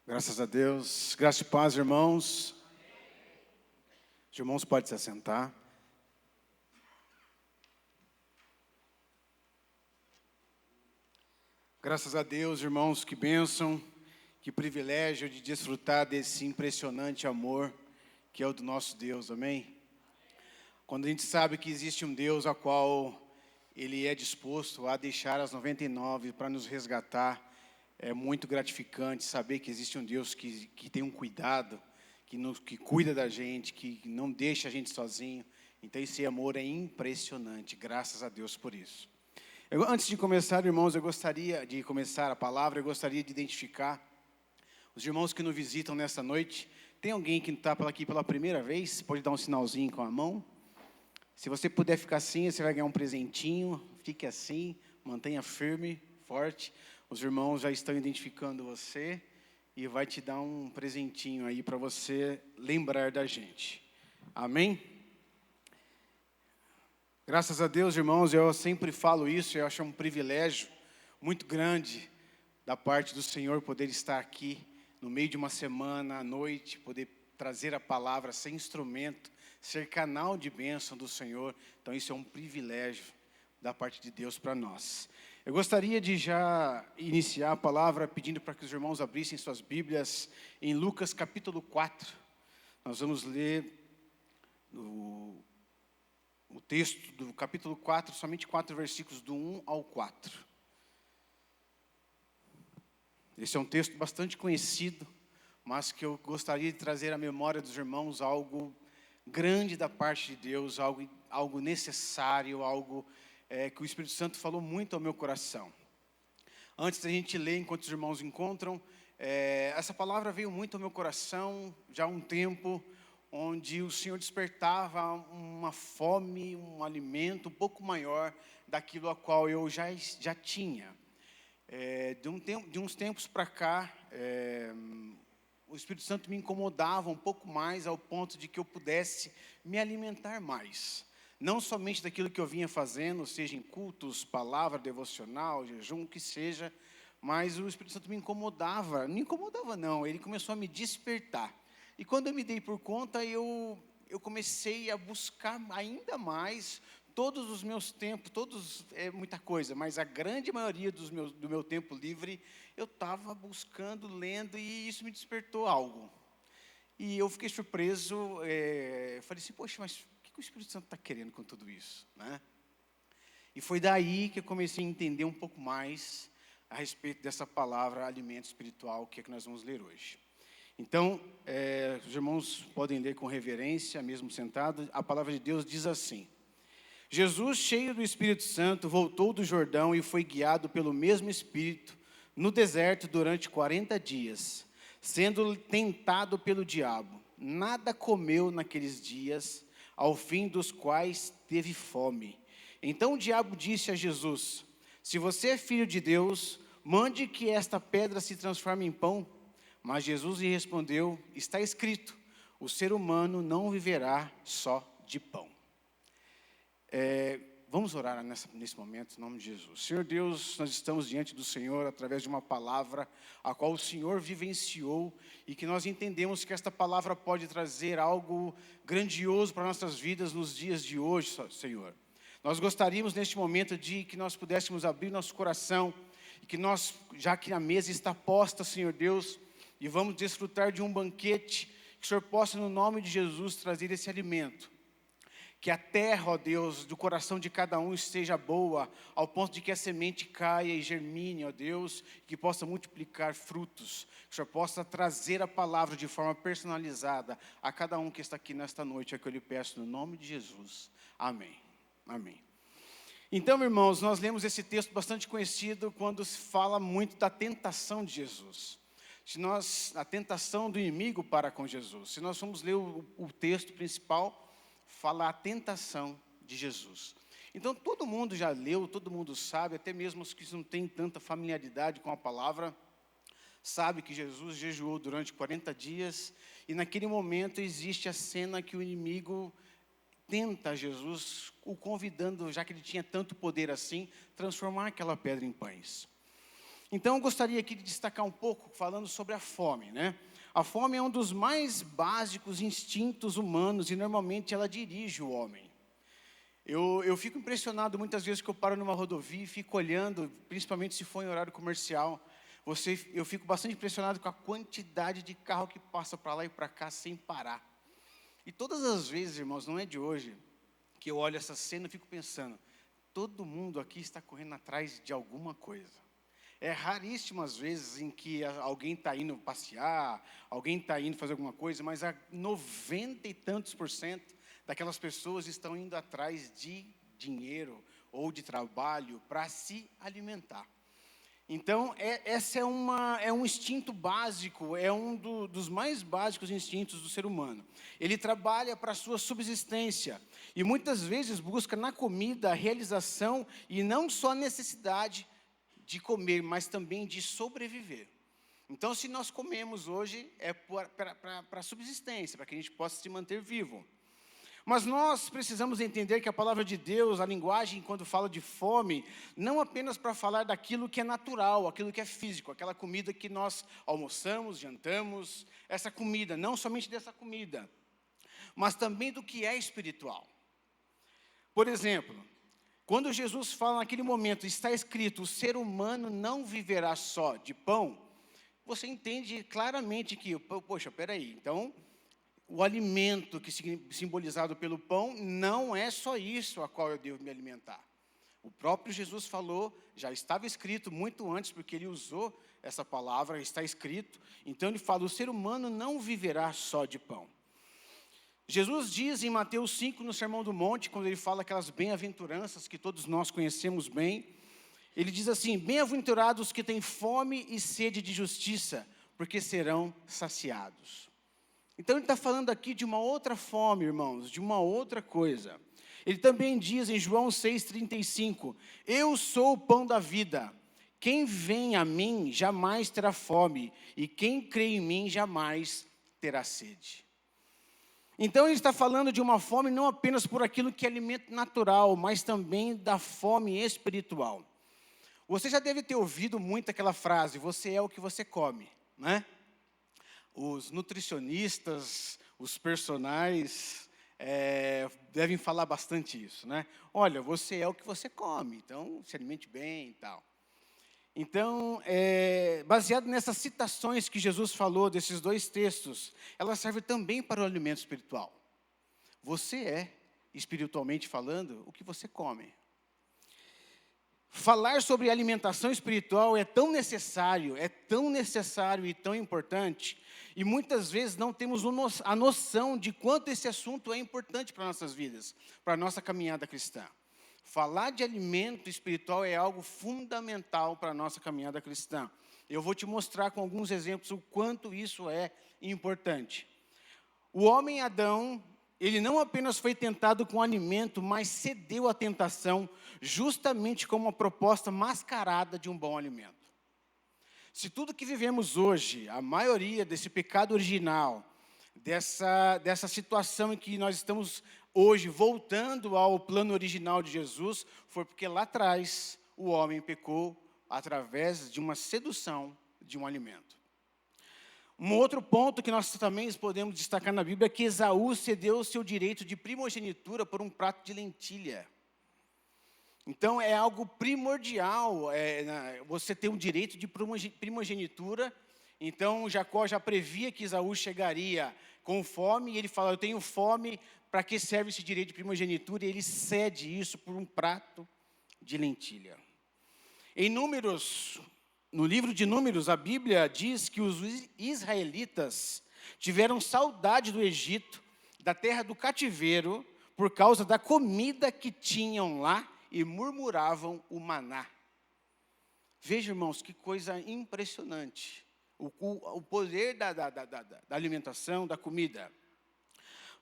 Graças a Deus. Graça e paz, irmãos. Os irmãos podem se assentar. Graças a Deus, irmãos, que bênção, que privilégio de desfrutar desse impressionante amor que é o do nosso Deus, amém? Quando a gente sabe que existe um Deus a qual Ele é disposto a deixar as 99 para nos resgatar, é muito gratificante saber que existe um Deus que tem um cuidado, que cuida da gente, que não deixa a gente sozinho. Então esse amor é impressionante, graças a Deus por isso. Antes de começar, irmãos, eu gostaria de identificar os irmãos que nos visitam nessa noite. Tem alguém que está aqui pela primeira vez? Pode dar um sinalzinho com a mão? Se você puder ficar assim, você vai ganhar um presentinho. Fique assim, mantenha firme, forte. Os irmãos já estão identificando você e vai te dar um presentinho aí para você lembrar da gente. Amém? Graças a Deus, irmãos, eu sempre falo isso, eu acho um privilégio muito grande da parte do Senhor poder estar aqui no meio de uma semana, à noite, poder trazer a palavra, ser instrumento, ser canal de bênção do Senhor. Então isso é um privilégio da parte de Deus para nós. Eu gostaria de já iniciar a palavra pedindo para que os irmãos abrissem suas Bíblias em Lucas capítulo 4. Nós vamos ler o texto do capítulo 4, somente 4 versículos do 1 ao 4. Esse é um texto bastante conhecido, mas que eu gostaria de trazer à memória dos irmãos algo grande da parte de Deus, algo necessário, algo que o Espírito Santo falou muito ao meu coração. Antes da gente ler, enquanto os irmãos encontram, essa palavra veio muito ao meu coração já há um tempo, onde o Senhor despertava uma fome, um alimento um pouco maior daquilo a qual eu já tinha. De uns tempos para cá, o Espírito Santo me incomodava um pouco mais ao ponto de que eu pudesse me alimentar mais. Não somente daquilo que eu vinha fazendo, seja em cultos, palavra, devocional, jejum, o que seja, mas o Espírito Santo me incomodava. Não incomodava não, ele começou a me despertar. E quando eu me dei por conta, eu comecei a buscar ainda mais todos os meus tempos, é muita coisa, mas a grande maioria do meu tempo livre, eu estava buscando, lendo, e isso me despertou algo. E eu fiquei surpreso, falei assim, poxa, mas o que o Espírito Santo está querendo com tudo isso, né? E foi daí que eu comecei a entender um pouco mais a respeito dessa palavra alimento espiritual, que é que nós vamos ler hoje. Então, os irmãos podem ler com reverência, mesmo sentados. A palavra de Deus diz assim: Jesus, cheio do Espírito Santo, voltou do Jordão e foi guiado pelo mesmo Espírito no deserto durante 40 dias, sendo tentado pelo diabo. Nada comeu naqueles dias, ao fim dos quais teve fome. Então o diabo disse a Jesus: se você é filho de Deus, mande que esta pedra se transforme em pão. Mas Jesus lhe respondeu: está escrito, o ser humano não viverá só de pão. Vamos orar nesse momento, em nome de Jesus. Senhor Deus, nós estamos diante do Senhor através de uma palavra a qual o Senhor vivenciou e que nós entendemos que esta palavra pode trazer algo grandioso para nossas vidas nos dias de hoje, Senhor. Nós gostaríamos neste momento de que nós pudéssemos abrir nosso coração e que nós, já que a mesa está posta, Senhor Deus, e vamos desfrutar de um banquete, que o Senhor possa, no nome de Jesus, trazer esse alimento. Que a terra, ó Deus, do coração de cada um esteja boa, ao ponto de que a semente caia e germine, ó Deus, que possa multiplicar frutos. Que o Senhor possa trazer a palavra de forma personalizada a cada um que está aqui nesta noite, é que eu lhe peço no nome de Jesus. Amém. Amém. Então, irmãos, nós lemos esse texto bastante conhecido quando se fala muito da tentação de Jesus. A tentação do inimigo para com Jesus. Se nós formos ler o texto principal, fala a tentação de Jesus. Então todo mundo já leu, todo mundo sabe, até mesmo os que não têm tanta familiaridade com a palavra, sabe que Jesus jejuou durante 40 dias, e naquele momento existe a cena que o inimigo tenta Jesus, o convidando, já que ele tinha tanto poder assim, transformar aquela pedra em pães. Então, eu gostaria aqui de destacar um pouco, falando sobre a fome, né? A fome é um dos mais básicos instintos humanos e normalmente ela dirige o homem. Eu fico impressionado muitas vezes que eu paro numa rodovia e fico olhando, principalmente se for em horário comercial. Eu fico bastante impressionado com a quantidade de carro que passa para lá e para cá sem parar. E todas as vezes, irmãos, não é de hoje, que eu olho essa cena e fico pensando, todo mundo aqui está correndo atrás de alguma coisa. É raríssimas vezes em que alguém está indo passear, alguém está indo fazer alguma coisa, mas a 90 e tantos % daquelas pessoas estão indo atrás de dinheiro ou de trabalho para se alimentar. Então, essa é um instinto básico, é dos mais básicos instintos do ser humano. Ele trabalha para a sua subsistência e muitas vezes busca na comida a realização e não só a necessidade de comer, mas também de sobreviver. Então, se nós comemos hoje, é para subsistência, para que a gente possa se manter vivo. Mas nós precisamos entender que a palavra de Deus, a linguagem, quando fala de fome, não apenas para falar daquilo que é natural, aquilo que é físico, aquela comida que nós almoçamos, jantamos, essa comida, não somente dessa comida, mas também do que é espiritual. Por exemplo, quando Jesus fala naquele momento, está escrito, o ser humano não viverá só de pão, você entende claramente que, poxa, peraí, então, o alimento que simbolizado pelo pão, não é só isso a qual eu devo me alimentar. O próprio Jesus falou, já estava escrito muito antes, porque ele usou essa palavra, está escrito, então ele fala, o ser humano não viverá só de pão. Jesus diz em Mateus 5, no Sermão do Monte, quando ele fala aquelas bem-aventuranças que todos nós conhecemos bem, ele diz assim, bem-aventurados que têm fome e sede de justiça, porque serão saciados. Então ele está falando aqui de uma outra fome, irmãos, de uma outra coisa. Ele também diz em João 6,35, eu sou o pão da vida, quem vem a mim jamais terá fome, e quem crê em mim jamais terá sede. Então ele está falando de uma fome não apenas por aquilo que é alimento natural, mas também da fome espiritual. Você já deve ter ouvido muito aquela frase, você é o que você come, né? Os nutricionistas, os personagens, devem falar bastante isso, né? Olha, você é o que você come, então se alimente bem e tal. Então, baseado nessas citações que Jesus falou, desses dois textos, ela serve também para o alimento espiritual. Você é, espiritualmente falando, o que você come. Falar sobre alimentação espiritual é tão necessário e tão importante, e muitas vezes não temos a noção de quanto esse assunto é importante para nossas vidas, para a nossa caminhada cristã. Falar de alimento espiritual é algo fundamental para a nossa caminhada cristã. Eu vou te mostrar com alguns exemplos o quanto isso é importante. O homem Adão, ele não apenas foi tentado com alimento, mas cedeu à tentação, justamente como uma proposta mascarada de um bom alimento. Se tudo que vivemos hoje, a maioria desse pecado original, dessa situação em que nós estamos hoje voltando ao plano original de Jesus, foi porque lá atrás o homem pecou através de uma sedução de um alimento. Um outro ponto que nós também podemos destacar na Bíblia é que Esaú cedeu o seu direito de primogenitura por um prato de lentilha. Então é algo primordial, você ter um direito de primogenitura. Então Jacó já previa que Esaú chegaria com fome, e ele fala, eu tenho fome, para que serve esse direito de primogenitura? E ele cede isso por um prato de lentilha. No livro de Números, a Bíblia diz que os israelitas tiveram saudade do Egito, da terra do cativeiro, por causa da comida que tinham lá, e murmuravam o maná. Veja, irmãos, que coisa impressionante. O poder da alimentação, da comida.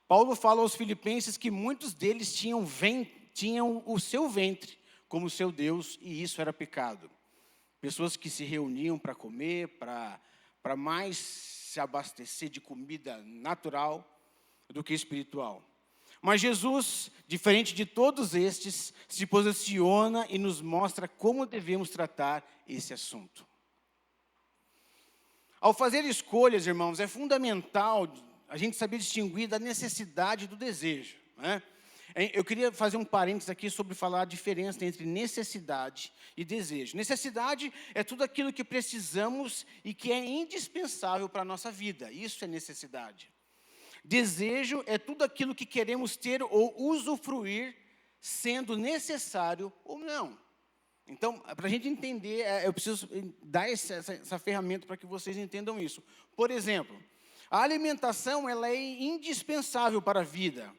Paulo fala aos filipenses que muitos deles tinham o seu ventre como seu Deus, e isso era pecado. Pessoas que se reuniam para comer, para mais se abastecer de comida natural do que espiritual. Mas Jesus, diferente de todos estes, se posiciona e nos mostra como devemos tratar esse assunto. Ao fazer escolhas, irmãos, é fundamental a gente saber distinguir da necessidade e do desejo, né? Eu queria fazer um parênteses aqui sobre falar a diferença entre necessidade e desejo. Necessidade é tudo aquilo que precisamos e que é indispensável para a nossa vida. Isso é necessidade. Desejo é tudo aquilo que queremos ter ou usufruir, sendo necessário ou não. Então, para a gente entender, eu preciso dar essa ferramenta para que vocês entendam isso. Por exemplo, a alimentação ela é indispensável para a vida.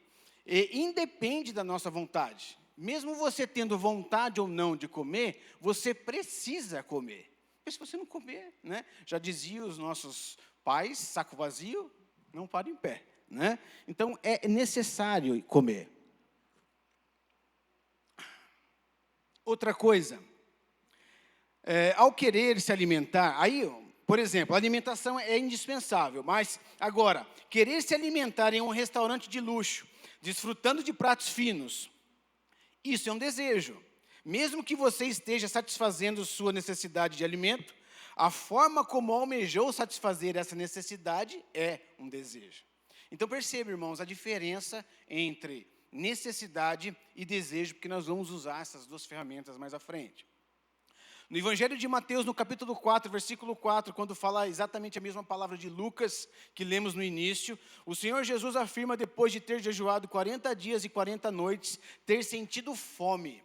E independe da nossa vontade. Mesmo você tendo vontade ou não de comer, você precisa comer. Porque se você não comer, né, já diziam os nossos pais, saco vazio, não para em pé, né? Então, é necessário comer. Outra coisa, ao querer se alimentar, aí, por exemplo, a alimentação é indispensável, mas agora, querer se alimentar em um restaurante de luxo, desfrutando de pratos finos, isso é um desejo. Mesmo que você esteja satisfazendo sua necessidade de alimento, a forma como almejou satisfazer essa necessidade é um desejo. Então perceba, irmãos, a diferença entre necessidade e desejo, porque nós vamos usar essas duas ferramentas mais à frente. No Evangelho de Mateus, no capítulo 4, versículo 4, quando fala exatamente a mesma palavra de Lucas, que lemos no início, o Senhor Jesus afirma, depois de ter jejuado 40 dias e 40 noites, ter sentido fome.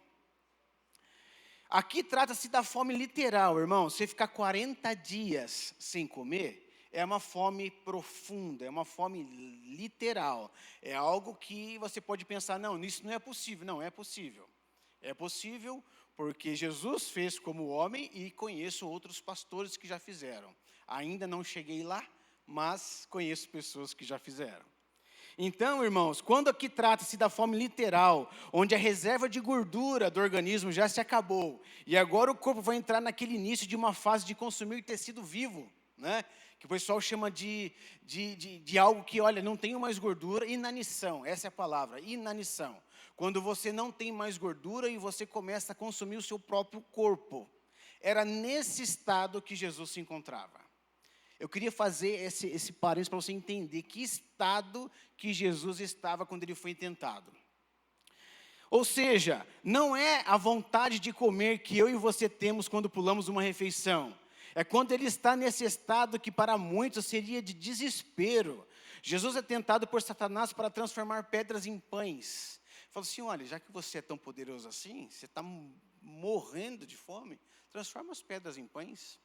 Aqui trata-se da fome literal, irmão. Você ficar 40 dias sem comer, é uma fome profunda, é uma fome literal. É algo que você pode pensar, não, isso não é possível. Não, é possível. É possível porque Jesus fez como homem e conheço outros pastores que já fizeram. Ainda não cheguei lá, mas conheço pessoas que já fizeram. Então, irmãos, quando aqui trata-se da fome literal, onde a reserva de gordura do organismo já se acabou, e agora o corpo vai entrar naquele início de uma fase de consumir tecido vivo, né? Que o pessoal chama de algo que, olha, não tenho mais gordura, inanição, essa é a palavra, inanição. Quando você não tem mais gordura e você começa a consumir o seu próprio corpo. Era nesse estado que Jesus se encontrava. Eu queria fazer esse parênteses para você entender que estado que Jesus estava quando ele foi tentado. Ou seja, não é a vontade de comer que eu e você temos quando pulamos uma refeição. É quando ele está nesse estado que para muitos seria de desespero. Jesus é tentado por Satanás para transformar pedras em pães. Falou assim, olha, já que você é tão poderoso assim, você está morrendo de fome, transforma as pedras em pães.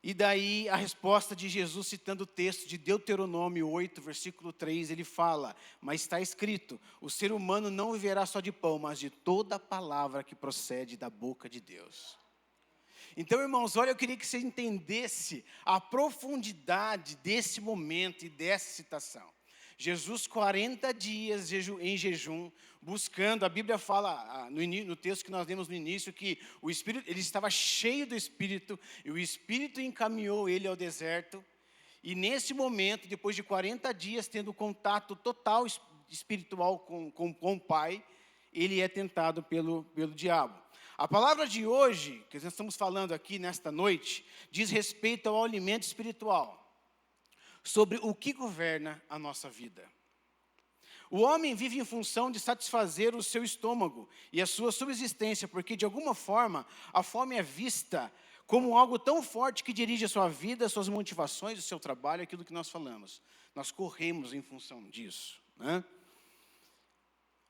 E daí a resposta de Jesus, citando o texto de Deuteronômio 8, versículo 3, ele fala, mas está escrito, o ser humano não viverá só de pão, mas de toda palavra que procede da boca de Deus. Então, irmãos, olha, eu queria que você entendesse a profundidade desse momento e dessa citação. Jesus, 40 dias em jejum, buscando, a Bíblia fala, no texto que nós lemos no início, que o Espírito, ele estava cheio do Espírito, e o Espírito encaminhou ele ao deserto, e nesse momento, depois de 40 dias, tendo contato total espiritual com o Pai, ele é tentado pelo diabo. A palavra de hoje, que nós estamos falando aqui nesta noite, diz respeito ao alimento espiritual. Sobre o que governa a nossa vida. O homem vive em função de satisfazer o seu estômago e a sua subsistência, porque de alguma forma a fome é vista como algo tão forte que dirige a sua vida, suas motivações, o seu trabalho, aquilo que nós falamos. Nós corremos em função disso, né?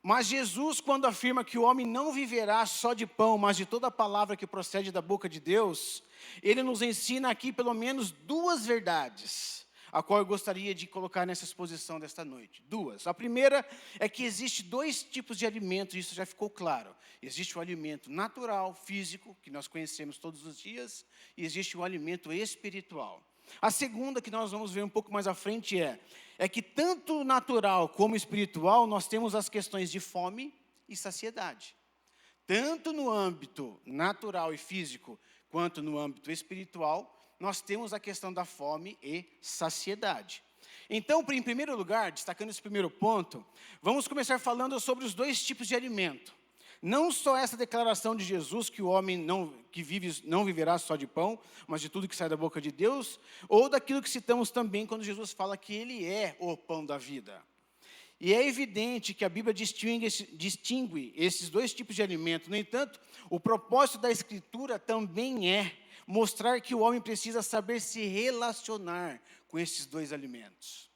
Mas Jesus, quando afirma que o homem não viverá só de pão, mas de toda a palavra que procede da boca de Deus, ele nos ensina aqui pelo menos duas verdades, a qual eu gostaria de colocar nessa exposição desta noite. Duas. A primeira é que existe dois tipos de alimentos, isso já ficou claro. Existe o alimento natural, físico, que nós conhecemos todos os dias, e existe o alimento espiritual. A segunda, que nós vamos ver um pouco mais à frente, é que tanto natural como espiritual, nós temos as questões de fome e saciedade. Tanto no âmbito natural e físico, quanto no âmbito espiritual, nós temos a questão da fome e saciedade. Então, em primeiro lugar, destacando esse primeiro ponto, vamos começar falando sobre os dois tipos de alimento. Não só essa declaração de Jesus que o homem que vive não viverá só de pão, mas de tudo que sai da boca de Deus, ou daquilo que citamos também quando Jesus fala que Ele é o pão da vida. E é evidente que a Bíblia distingue esses dois tipos de alimento. No entanto, o propósito da Escritura também é mostrar que o homem precisa saber se relacionar com esses dois alimentos.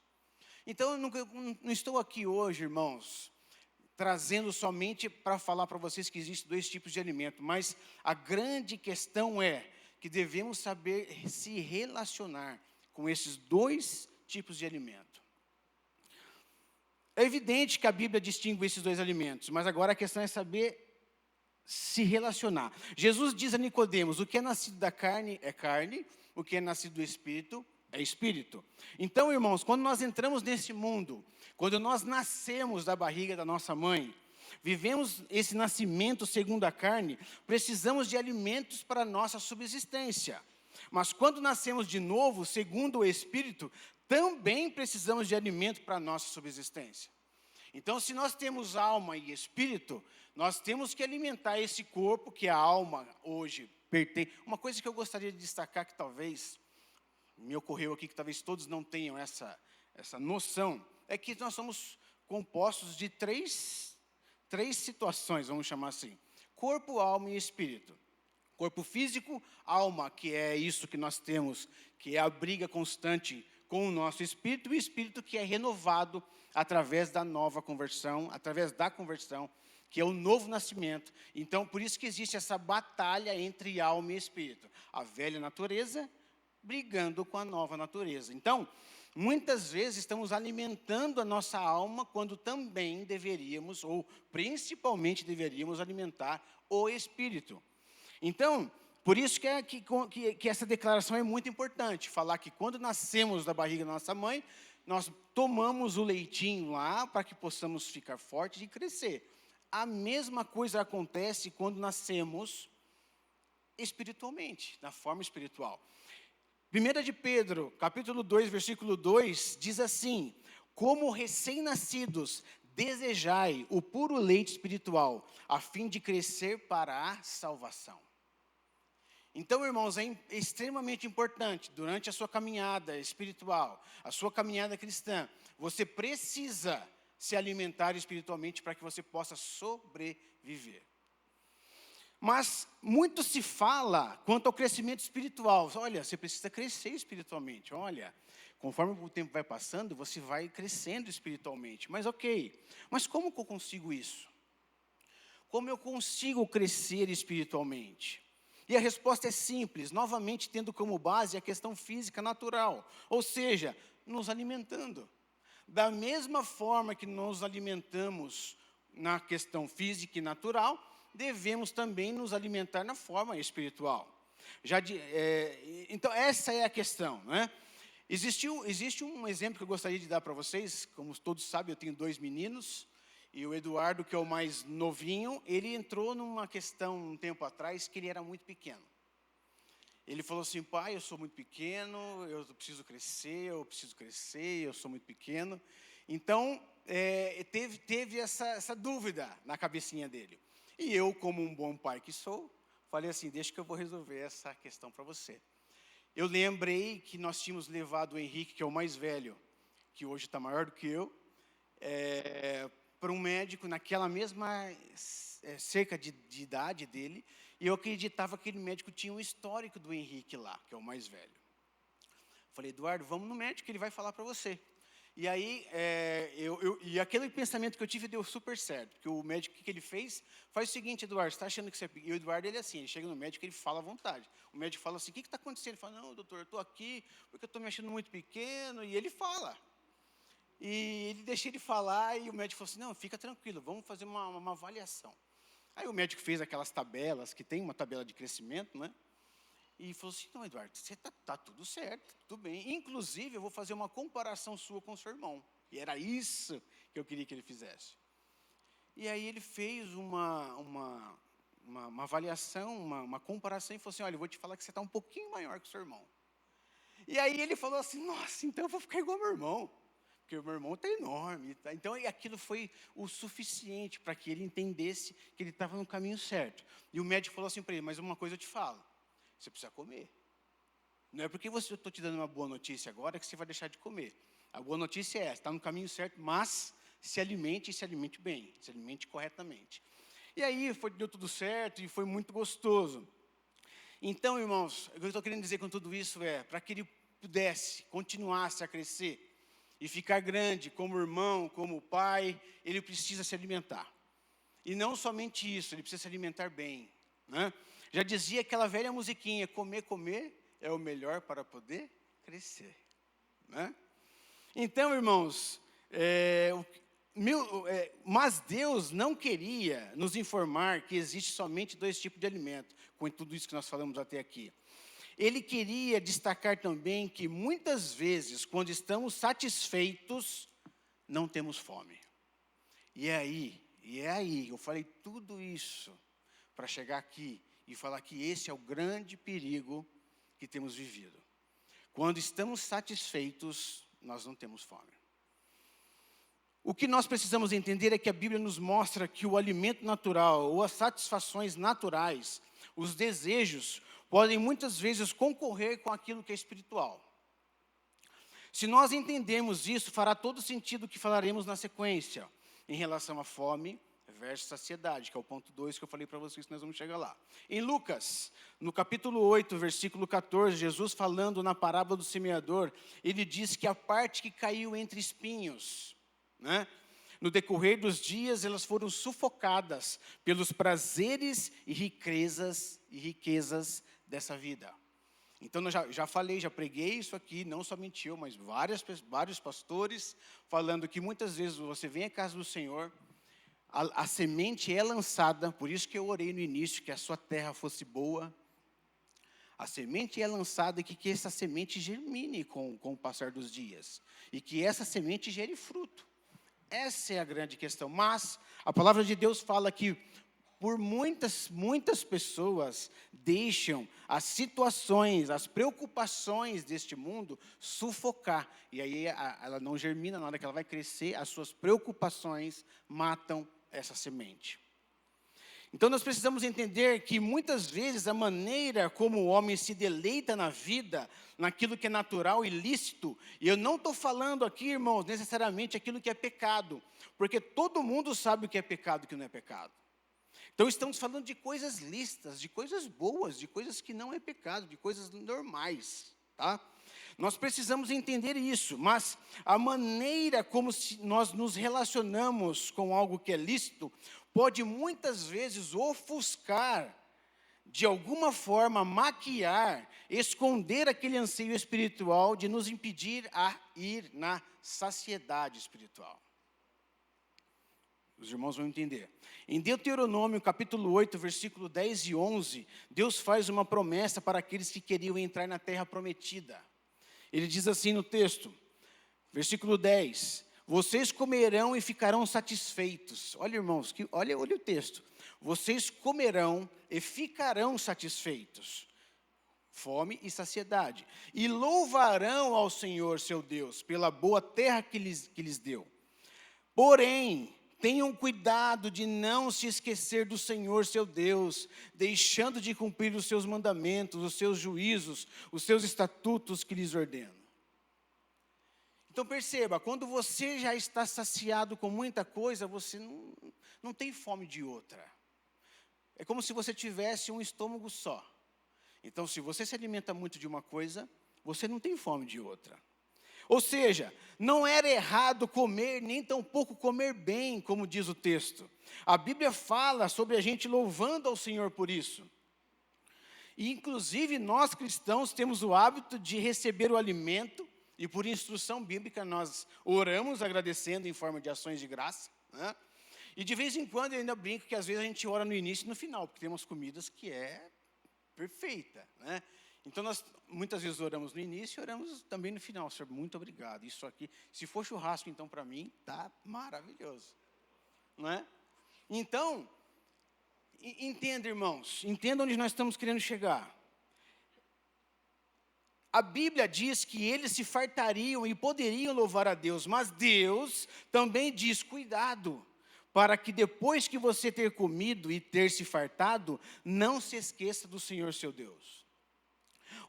Então, eu não estou aqui hoje, irmãos, trazendo somente para falar para vocês que existem dois tipos de alimento, mas a grande questão é que devemos saber se relacionar com esses dois tipos de alimento. É evidente que a Bíblia distingue esses dois alimentos, mas agora a questão é saber se relacionar. Jesus diz a Nicodemos: o que é nascido da carne é carne, o que é nascido do Espírito é Espírito. Então, irmãos, quando nós entramos nesse mundo, quando nós nascemos da barriga da nossa mãe, vivemos esse nascimento segundo a carne, precisamos de alimentos para a nossa subsistência. Mas quando nascemos de novo, segundo o Espírito, também precisamos de alimento para a nossa subsistência. Então, se nós temos alma e espírito, nós temos que alimentar esse corpo que a alma hoje pertence. Uma coisa que eu gostaria de destacar, que talvez me ocorreu aqui, que talvez todos não tenham essa noção, é que nós somos compostos de três situações, vamos chamar assim: corpo, alma e espírito. Corpo físico, alma, que é isso que nós temos, que é a briga constante com o nosso espírito, e o espírito que é renovado através da nova conversão, através da conversão, que é o novo nascimento. Então, por isso que existe essa batalha entre alma e espírito. A velha natureza brigando com a nova natureza. Então, muitas vezes estamos alimentando a nossa alma quando também deveríamos, ou principalmente deveríamos alimentar o espírito. Então, por isso que essa declaração é muito importante, falar que quando nascemos da barriga da nossa mãe, nós tomamos o leitinho lá para que possamos ficar fortes e crescer. A mesma coisa acontece quando nascemos espiritualmente, na forma espiritual. 1 de Pedro, capítulo 2, versículo 2, diz assim: como recém-nascidos, desejai o puro leite espiritual, a fim de crescer para a salvação. Então, irmãos, é extremamente importante, durante a sua caminhada espiritual, a sua caminhada cristã, você precisa se alimentar espiritualmente para que você possa sobreviver. Mas muito se fala quanto ao crescimento espiritual. Olha, você precisa crescer espiritualmente. Olha, conforme o tempo vai passando, você vai crescendo espiritualmente. Mas ok, mas como que eu consigo isso? Como eu consigo crescer espiritualmente? E a resposta é simples, novamente tendo como base a questão física natural, ou seja, nos alimentando. Da mesma forma que nos alimentamos na questão física e natural, devemos também nos alimentar na forma espiritual. Então, essa é a questão, né? Existe um exemplo que eu gostaria de dar para vocês. Como todos sabem, eu tenho 2 meninos, e o Eduardo, que é o mais novinho, ele entrou numa questão um tempo atrás que ele era muito pequeno. Ele falou assim: pai, eu sou muito pequeno, eu preciso crescer, eu sou muito pequeno. Então, teve essa dúvida na cabecinha dele. E eu, como um bom pai que sou, falei assim: deixa que eu vou resolver essa questão para você. Eu lembrei que nós tínhamos levado o Henrique, que é o mais velho, que hoje está maior do que eu, para um médico naquela mesma cerca de idade dele, e eu acreditava que aquele médico tinha um histórico do Henrique lá, que é o mais velho. Falei: Eduardo, vamos no médico que ele vai falar para você. E aí, e aquele pensamento que eu tive deu super certo, porque o médico, o que ele fez? Faz o seguinte: Eduardo, você está achando que você... E o Eduardo, ele é assim, ele chega no médico, ele fala à vontade. O médico fala assim: o que está acontecendo? Ele fala: não, doutor, eu estou aqui porque eu estou me achando muito pequeno, e ele fala. E ele deixa ele falar, e o médico falou assim: não, fica tranquilo, vamos fazer uma avaliação. Aí o médico fez aquelas tabelas, que tem uma tabela de crescimento, né? E falou assim: não, Eduardo, você tá tudo certo, tudo bem. Inclusive, eu vou fazer uma comparação sua com o seu irmão. E era isso que eu queria que ele fizesse. E aí ele fez uma avaliação, uma comparação, e falou assim: olha, eu vou te falar que você está um pouquinho maior que o seu irmão. E aí ele falou assim: nossa, então eu vou ficar igual ao meu irmão. porque o meu irmão está enorme. Tá? Então, aquilo foi o suficiente para que ele entendesse que ele estava no caminho certo. E o médico falou assim para ele, mas uma coisa eu te falo, você precisa comer. Não é porque eu estou te dando uma boa notícia agora que você vai deixar de comer. A boa notícia é, está no caminho certo, mas se alimente bem, se alimente corretamente. E aí, deu tudo certo e foi muito gostoso. Então, irmãos, o que eu estou querendo dizer com tudo isso é, para que ele pudesse, continuasse a crescer e ficar grande como irmão, como pai, ele precisa se alimentar. E não somente isso, ele precisa se alimentar bem. Né? Já dizia aquela velha musiquinha, comer, comer é o melhor para poder crescer. Né? Então, irmãos, mas Deus não queria nos informar que existe somente 2 tipos de alimento, com tudo isso que nós falamos até aqui. Ele queria destacar também que muitas vezes, quando estamos satisfeitos, não temos fome. E é aí, eu falei tudo isso para chegar aqui e falar que esse é o grande perigo que temos vivido. Quando estamos satisfeitos, nós não temos fome. O que nós precisamos entender é que a Bíblia nos mostra que o alimento natural, ou as satisfações naturais, os desejos, podem muitas vezes concorrer com aquilo que é espiritual. Se nós entendermos isso, fará todo sentido o que falaremos na sequência, em relação à fome versus saciedade, que é o ponto 2 que eu falei para vocês, que nós vamos chegar lá. Em Lucas, no capítulo 8, versículo 14, Jesus falando na parábola do semeador, ele diz que a parte que caiu entre espinhos, né? No decorrer dos dias, elas foram sufocadas pelos prazeres e riquezas dessa vida. Então, eu já falei, já preguei isso aqui, não somente eu, mas vários pastores, falando que muitas vezes você vem à casa do Senhor, a semente é lançada, por isso que eu orei no início, que a sua terra fosse boa. A semente é lançada e que essa semente germine com o passar dos dias. E que essa semente gere fruto. Essa é a grande questão. Mas a palavra de Deus fala que por muitas pessoas deixam as situações, as preocupações deste mundo sufocar. E aí ela não germina, na hora que ela vai crescer, as suas preocupações matam essa semente. Então nós precisamos entender que muitas vezes a maneira como o homem se deleita na vida, naquilo que é natural e lícito, e eu não estou falando aqui, irmãos, necessariamente aquilo que é pecado, porque todo mundo sabe o que é pecado e o que não é pecado. Então estamos falando de coisas lícitas, de coisas boas, de coisas que não é pecado, de coisas normais, tá? Nós precisamos entender isso, mas a maneira como nós nos relacionamos com algo que é lícito, pode muitas vezes ofuscar, de alguma forma maquiar, esconder aquele anseio espiritual de nos impedir a ir na saciedade espiritual. Os irmãos vão entender. Em Deuteronômio, capítulo 8, versículo 10 e 11, Deus faz uma promessa para aqueles que queriam entrar na terra prometida. Ele diz assim no texto, versículo 10, vocês comerão e ficarão satisfeitos. Olha, irmãos, olha o texto. Vocês comerão e ficarão satisfeitos. Fome e saciedade. E louvarão ao Senhor, seu Deus, pela boa terra que lhes deu. Porém, tenham cuidado de não se esquecer do Senhor, seu Deus, deixando de cumprir os seus mandamentos, os seus juízos, os seus estatutos que lhes ordeno. Então perceba, quando você já está saciado com muita coisa, você não tem fome de outra. É como se você tivesse um estômago só. Então, se você se alimenta muito de uma coisa, você não tem fome de outra. Ou seja, não era errado comer, nem tampouco comer bem, como diz o texto. A Bíblia fala sobre a gente louvando ao Senhor por isso. E, inclusive, nós cristãos temos o hábito de receber o alimento, e por instrução bíblica nós oramos agradecendo em forma de ações de graça. Né? E de vez em quando eu ainda brinco que às vezes a gente ora no início e no final, porque tem umas comidas que é perfeita, né? Então, nós muitas vezes oramos no início e oramos também no final. Senhor, muito obrigado. Isso aqui, se for churrasco, então, para mim, está maravilhoso. Não é? Então, entenda, irmãos. Entenda onde nós estamos querendo chegar. A Bíblia diz que eles se fartariam e poderiam louvar a Deus, mas Deus também diz: cuidado, para que depois que você ter comido e ter se fartado, não se esqueça do Senhor seu Deus.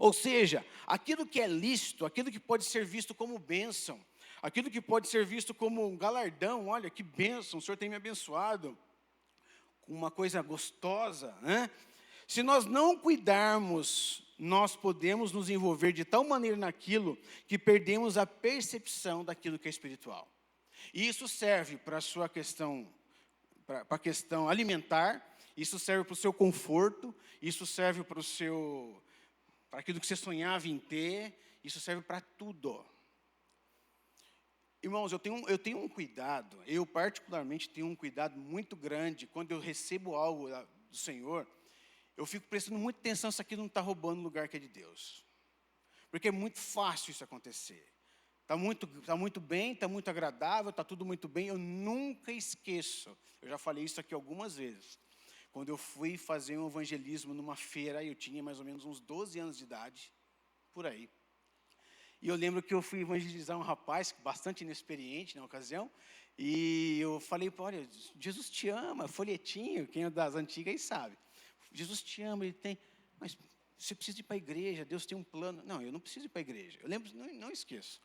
Ou seja, aquilo que é lícito, aquilo que pode ser visto como bênção, aquilo que pode ser visto como um galardão, olha que bênção, o Senhor tem me abençoado, com uma coisa gostosa, né? Se nós não cuidarmos, nós podemos nos envolver de tal maneira naquilo que perdemos a percepção daquilo que é espiritual. E isso serve para a sua questão, para a questão alimentar, isso serve para o seu conforto, isso serve para aquilo que você sonhava em ter, isso serve para tudo. Irmãos, eu tenho um cuidado, eu particularmente tenho um cuidado muito grande, quando eu recebo algo do Senhor, eu fico prestando muita atenção se aquilo não está roubando o lugar que é de Deus. Porque é muito fácil isso acontecer. Está muito bem, está muito agradável, está tudo muito bem, eu nunca esqueço. Eu já falei isso aqui algumas vezes. Quando eu fui fazer um evangelismo numa feira, eu tinha mais ou menos uns 12 anos de idade, por aí. E eu lembro que eu fui evangelizar um rapaz, bastante inexperiente na ocasião, e eu falei, olha, Jesus te ama, folhetinho, quem é das antigas aí sabe. Jesus te ama, ele tem, mas você precisa ir para a igreja, Deus tem um plano. Não, eu não preciso ir para a igreja, eu lembro, não esqueço.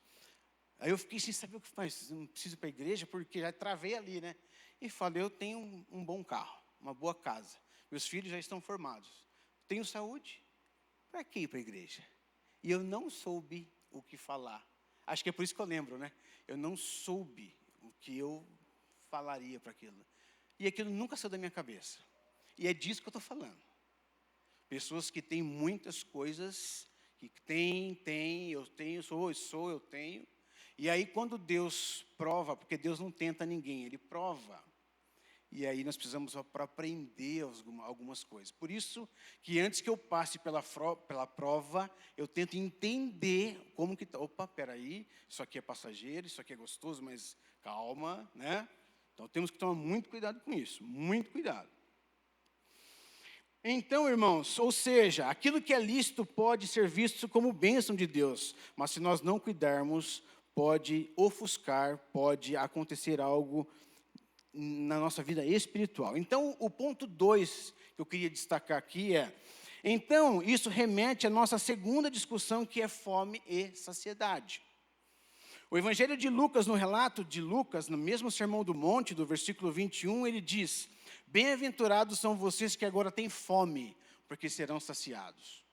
Aí eu fiquei sem saber o que faz, não preciso ir para a igreja, porque já travei ali, né? E falei, eu tenho um bom carro, uma boa casa, meus filhos já estão formados, tenho saúde, para que ir para a igreja? E eu não soube o que falar. Acho que é por isso que eu lembro, né? Eu não soube o que eu falaria para aquilo. E aquilo nunca saiu da minha cabeça. E é disso que eu estou falando. Pessoas que têm muitas coisas, que eu tenho, eu tenho. E aí quando Deus prova, porque Deus não tenta ninguém, Ele prova. E aí nós precisamos para aprender algumas coisas. Por isso que antes que eu passe pela prova, eu tento entender como que está. Opa, peraí, isso aqui é passageiro, isso aqui é gostoso, mas calma, né? Então temos que tomar muito cuidado com isso, muito cuidado. Então, irmãos, ou seja, aquilo que é lícito pode ser visto como bênção de Deus, mas se nós não cuidarmos, pode ofuscar, pode acontecer algo na nossa vida espiritual. Então, o ponto 2 que eu queria destacar aqui é, então, isso remete à nossa segunda discussão, que é fome e saciedade. O Evangelho de Lucas, no relato de Lucas, no mesmo Sermão do Monte, do versículo 21, ele diz: bem-aventurados são vocês que agora têm fome, porque serão saciados.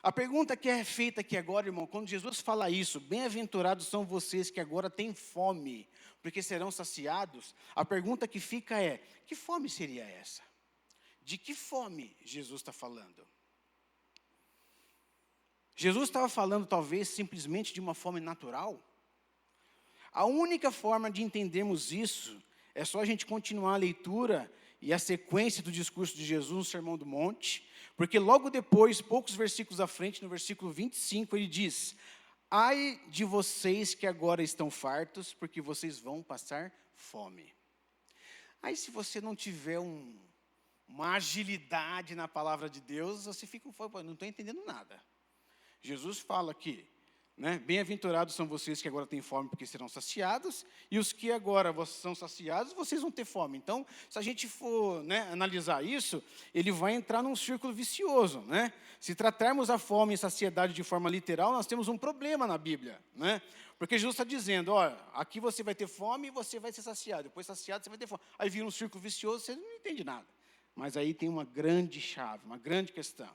A pergunta que é feita aqui agora, irmão, quando Jesus fala isso, bem-aventurados são vocês que agora têm fome, porque serão saciados, a pergunta que fica é, que fome seria essa? De que fome Jesus está falando? Jesus estava falando talvez simplesmente de uma fome natural? A única forma de entendermos isso é só a gente continuar a leitura e a sequência do discurso de Jesus no Sermão do Monte, porque logo depois, poucos versículos à frente, no versículo 25, ele diz: ai de vocês que agora estão fartos, porque vocês vão passar fome. Aí se você não tiver uma agilidade na palavra de Deus, você fica, não estou entendendo nada. Jesus fala aqui, né? Bem-aventurados são vocês que agora têm fome, porque serão saciados, e os que agora são saciados, vocês vão ter fome. Então, se a gente for, né, analisar isso, ele vai entrar num círculo vicioso, né? Se tratarmos a fome e saciedade de forma literal, nós temos um problema na Bíblia, né? Porque Jesus está dizendo, olha, aqui você vai ter fome e você vai ser saciado, depois saciado você vai ter fome. Aí vira um círculo vicioso, você não entende nada. Mas aí tem uma grande chave, uma grande questão.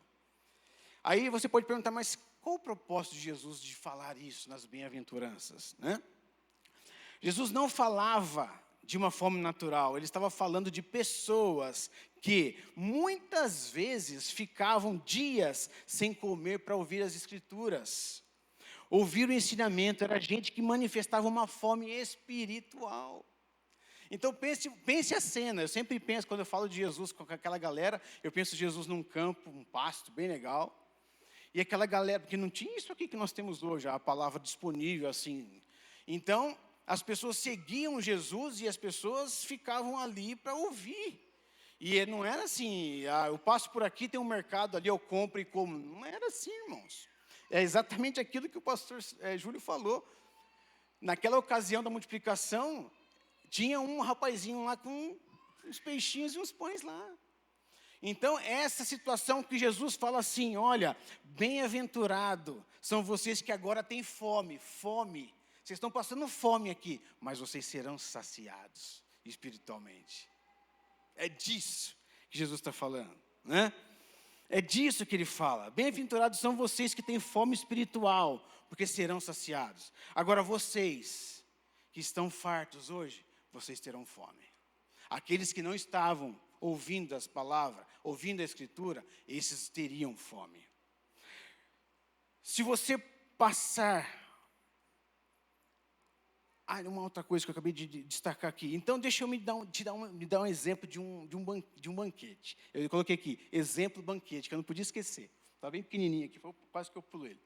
Aí você pode perguntar, mas qual o propósito de Jesus de falar isso nas bem-aventuranças, né? Jesus não falava de uma fome natural, ele estava falando de pessoas que muitas vezes ficavam dias sem comer para ouvir as Escrituras. Ouvir o ensinamento, era gente que manifestava uma fome espiritual. Então pense a cena, eu sempre penso, quando eu falo de Jesus com aquela galera, eu penso Jesus num campo, um pasto bem legal. E aquela galera, porque não tinha isso aqui que nós temos hoje, a palavra disponível assim. Então, as pessoas seguiam Jesus e as pessoas ficavam ali para ouvir. E não era assim, eu passo por aqui, tem um mercado ali, eu compro e como. Não era assim, irmãos. É exatamente aquilo que o pastor Júlio falou. Naquela ocasião da multiplicação, tinha um rapazinho lá com uns peixinhos e uns pães lá. Então, essa situação que Jesus fala assim, olha, bem-aventurado são vocês que agora têm fome. Vocês estão passando fome aqui, mas vocês serão saciados espiritualmente. É disso que Jesus está falando, né? É disso que ele fala. Bem-aventurados são vocês que têm fome espiritual, porque serão saciados. Agora vocês que estão fartos hoje, vocês terão fome. Aqueles que não estavam ouvindo as palavras, ouvindo a Escritura, esses teriam fome. Se você passar... uma outra coisa que eu acabei de destacar aqui. Então, deixa eu te dar um exemplo de um banquete. Eu coloquei aqui, exemplo banquete, que eu não podia esquecer. Estava bem pequenininho aqui, quase que eu pulo ele.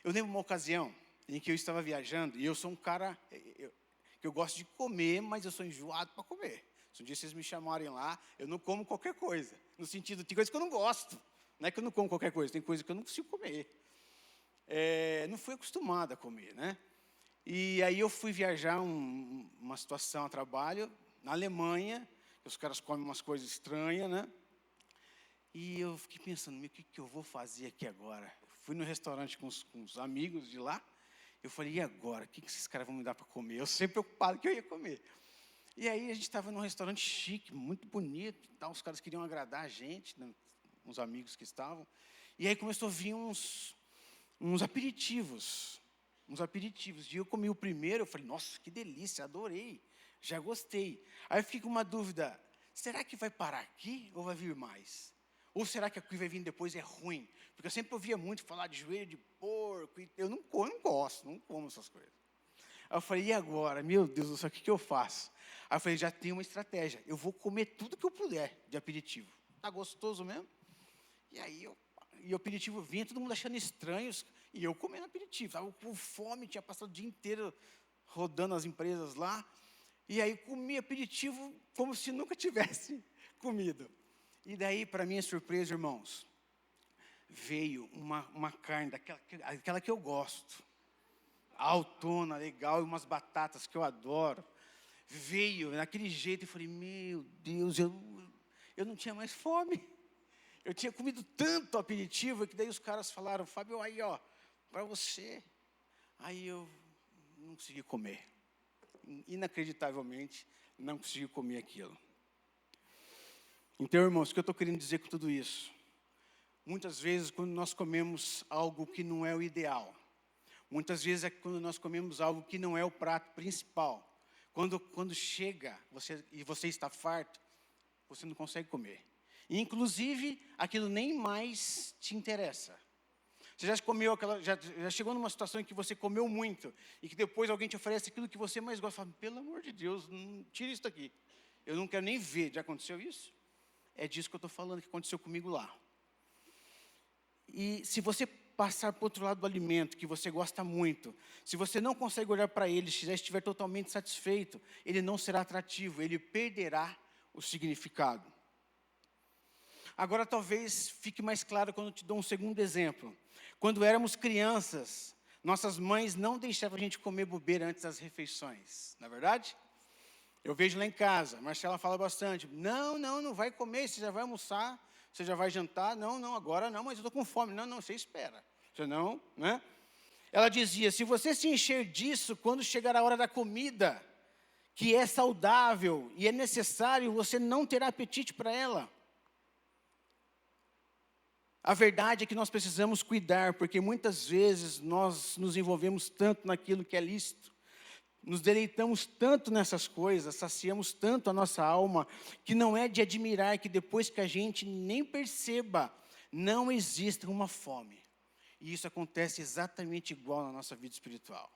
Eu lembro uma ocasião em que eu estava viajando, e eu sou um cara que eu gosto de comer, mas eu sou enjoado para comer. Se um dia vocês me chamarem lá, eu não como qualquer coisa. No sentido, tem coisa que eu não gosto. Não é que eu não como qualquer coisa, tem coisa que eu não consigo comer. Não fui acostumado a comer, né? E aí eu fui viajar uma situação a trabalho, na Alemanha, os caras comem umas coisas estranhas, né? E eu fiquei pensando, o que eu vou fazer aqui agora? Fui no restaurante com os amigos de lá, eu falei, e agora? O que esses caras vão me dar para comer? Eu sempre preocupado que eu ia comer. E aí a gente estava num restaurante chique, muito bonito, tal, os caras queriam agradar a gente, né, uns amigos que estavam. E aí começou a vir uns aperitivos. E eu comi o primeiro, eu falei, nossa, que delícia, adorei, já gostei. Aí eu fiquei com uma dúvida, será que vai parar aqui ou vai vir mais? Ou será que o que vai vir depois é ruim? Porque eu sempre ouvia muito falar de joelho de porco, e eu não gosto, não como essas coisas. Aí eu falei, e agora? Meu Deus do céu, o que eu faço? Aí eu falei, já tenho uma estratégia, eu vou comer tudo que eu puder de aperitivo. Tá gostoso mesmo? E aí o aperitivo vinha, todo mundo achando estranhos, e eu comendo aperitivo. Estava com fome, tinha passado o dia inteiro rodando as empresas lá. E aí comi aperitivo como se nunca tivesse comido. E daí, para minha surpresa, irmãos, veio uma carne, aquela que eu gosto. Altona, legal, e umas batatas que eu adoro. Veio naquele jeito e falei, meu Deus, eu não tinha mais fome. Eu tinha comido tanto aperitivo que daí os caras falaram, Fábio, aí ó, para você. Aí eu não consegui comer. Inacreditavelmente, não consegui comer aquilo. Então, irmãos, o que eu estou querendo dizer com tudo isso? Muitas vezes, quando nós comemos algo que não é o ideal, muitas vezes é quando nós comemos algo que não é o prato principal, quando chega e você está farto, você não consegue comer. Inclusive, aquilo nem mais te interessa. Você já comeu já chegou numa situação em que você comeu muito e que depois alguém te oferece aquilo que você mais gosta, fala, pelo amor de Deus, tira isso daqui. Eu não quero nem ver. Já aconteceu isso? É disso que eu estou falando, que aconteceu comigo lá. E se você passar para o outro lado do alimento, que você gosta muito, se você não consegue olhar para ele, se já estiver totalmente satisfeito, ele não será atrativo, ele perderá o significado. Agora talvez fique mais claro quando eu te dou um segundo exemplo. Quando éramos crianças, nossas mães não deixavam a gente comer bobeira antes das refeições, não é verdade? Eu vejo lá em casa, a Marcela fala bastante, não vai comer, você já vai almoçar, você já vai jantar, não, agora não, mas eu estou com fome, não, você espera, você não, né? Ela dizia, se você se encher disso, quando chegar a hora da comida, que é saudável e é necessário, você não terá apetite para ela. A verdade é que nós precisamos cuidar, porque muitas vezes nós nos envolvemos tanto naquilo que é lícito, nos deleitamos tanto nessas coisas, saciamos tanto a nossa alma, que não é de admirar que depois que a gente nem perceba, não existe uma fome. E isso acontece exatamente igual na nossa vida espiritual.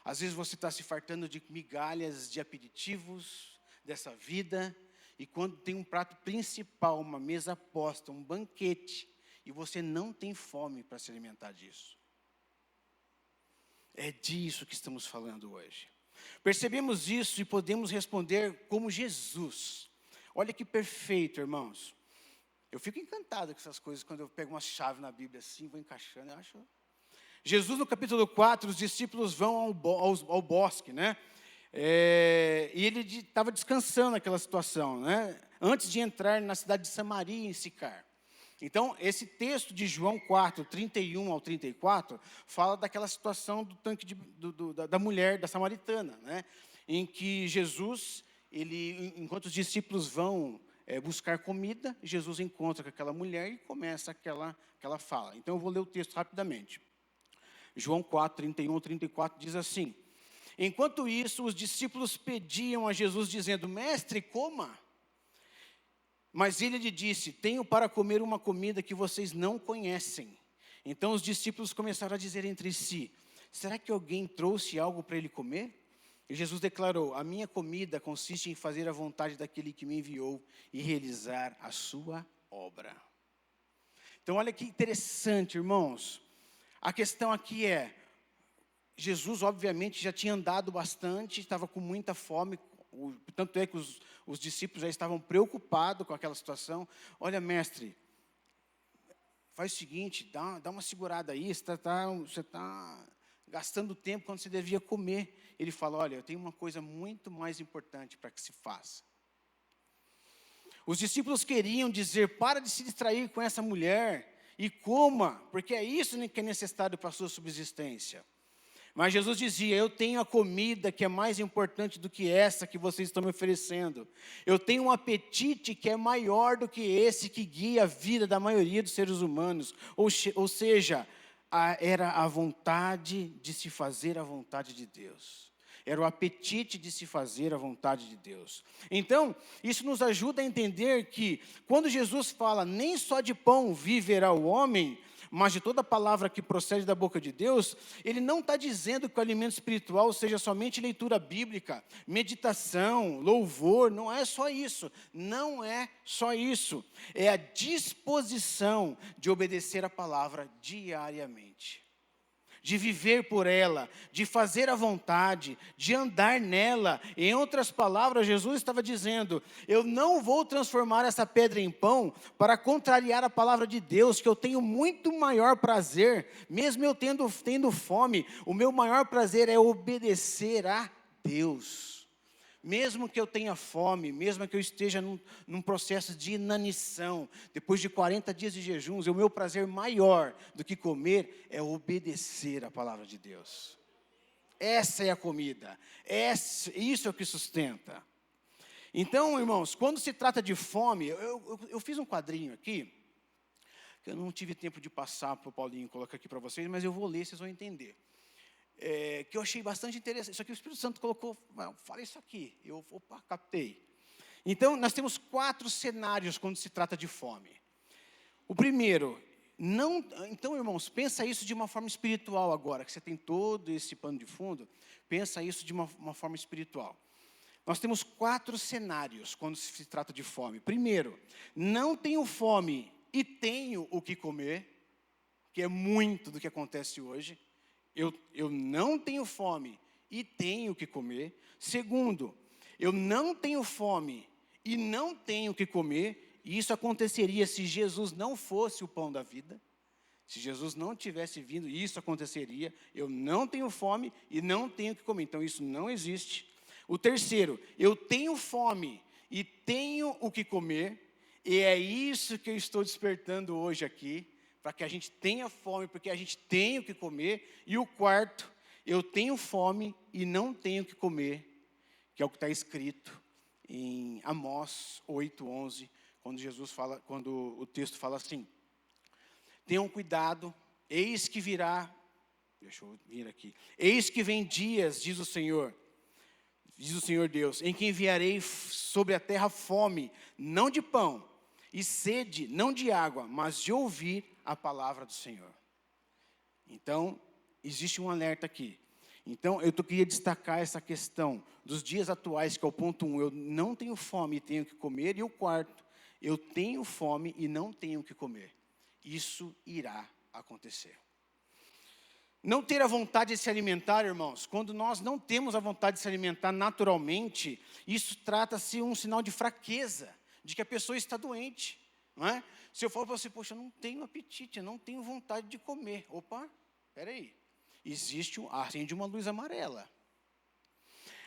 Às vezes você está se fartando de migalhas, de aperitivos dessa vida, e quando tem um prato principal, uma mesa posta, um banquete, e você não tem fome para se alimentar disso. É disso que estamos falando hoje. Percebemos isso e podemos responder como Jesus. Olha que perfeito, irmãos. Eu fico encantado com essas coisas, quando eu pego uma chave na Bíblia assim, vou encaixando, eu acho. Jesus, no capítulo 4, os discípulos vão ao bosque, né? E ele estava descansando naquela situação, né? Antes de entrar na cidade de Samaria, em Sicar. Então, esse texto de João 4, 31 ao 34, fala daquela situação do tanque da mulher, da samaritana, né? Em que Jesus, enquanto os discípulos vão buscar comida, Jesus encontra com aquela mulher e começa aquela fala. Então, eu vou ler o texto rapidamente. João 4, 31 ao 34 diz assim: enquanto isso, os discípulos pediam a Jesus, dizendo: mestre, coma. Mas ele lhe disse: tenho para comer uma comida que vocês não conhecem. Então os discípulos começaram a dizer entre si: será que alguém trouxe algo para ele comer? E Jesus declarou: a minha comida consiste em fazer a vontade daquele que me enviou e realizar a sua obra. Então olha que interessante, irmãos. A questão aqui é, Jesus obviamente já tinha andado bastante, estava com muita fome, tanto é que os discípulos já estavam preocupados com aquela situação. Olha, mestre, faz o seguinte, dá uma segurada aí, você está gastando tempo quando você devia comer. Ele fala: olha, eu tenho uma coisa muito mais importante para que se faça. Os discípulos queriam dizer: para de se distrair com essa mulher e coma, porque é isso que é necessário para a sua subsistência. Mas Jesus dizia: eu tenho a comida que é mais importante do que essa que vocês estão me oferecendo. Eu tenho um apetite que é maior do que esse que guia a vida da maioria dos seres humanos. Ou seja, era a vontade de se fazer a vontade de Deus. Era o apetite de se fazer a vontade de Deus. Então, isso nos ajuda a entender que, quando Jesus fala: nem só de pão viverá o homem, mas de toda palavra que procede da boca de Deus, ele não está dizendo que o alimento espiritual seja somente leitura bíblica, meditação, louvor. Não é só isso. Não é só isso. É a disposição de obedecer a palavra diariamente, de viver por ela, de fazer a vontade, de andar nela. Em outras palavras, Jesus estava dizendo: eu não vou transformar essa pedra em pão para contrariar a palavra de Deus, que eu tenho muito maior prazer, mesmo eu tendo fome. O meu maior prazer é obedecer a Deus. Mesmo que eu tenha fome, mesmo que eu esteja num processo de inanição, depois de 40 dias de jejuns, o meu prazer maior do que comer é obedecer a palavra de Deus. Essa é a comida, isso é o que sustenta. Então, irmãos, quando se trata de fome, eu fiz um quadrinho aqui, que eu não tive tempo de passar para o Paulinho colocar aqui para vocês, mas eu vou ler, vocês vão entender. Que eu achei bastante interessante. Isso aqui o Espírito Santo colocou: fala isso aqui. Eu, captei. Então, nós temos 4 cenários quando se trata de fome. O primeiro, então, irmãos, pensa isso de uma forma espiritual agora, que você tem todo esse pano de fundo, pensa isso de uma forma espiritual. Nós temos 4 cenários quando se trata de fome. Primeiro, não tenho fome e tenho o que comer, que é muito do que acontece hoje. Eu não tenho fome e tenho o que comer. Segundo, eu não tenho fome e não tenho o que comer. E isso aconteceria se Jesus não fosse o pão da vida. Se Jesus não tivesse vindo, isso aconteceria. Eu não tenho fome e não tenho o que comer. Então isso não existe. O terceiro, eu tenho fome e tenho o que comer. E é isso que eu estou despertando hoje aqui, para que a gente tenha fome, porque a gente tem o que comer. E o quarto, eu tenho fome e não tenho o que comer, que é o que está escrito em Amós 8:11, quando o texto fala assim: tenham cuidado, eis que virá, deixa eu vir aqui, eis que vem dias, diz o Senhor Deus, em que enviarei sobre a terra fome, não de pão, e sede, não de água, mas de ouvir a palavra do Senhor. Então, existe um alerta aqui. Então, eu queria destacar essa questão dos dias atuais, que é o ponto 1, eu não tenho fome e tenho que comer. E o quarto, eu tenho fome e não tenho que comer. Isso irá acontecer. Não ter a vontade de se alimentar, irmãos, quando nós não temos a vontade de se alimentar naturalmente, isso trata-se um sinal de fraqueza, de que a pessoa está doente. não é? Se eu falo para você, poxa, eu não tenho apetite, eu não tenho vontade de comer. Opa, espera aí. Acende uma luz amarela.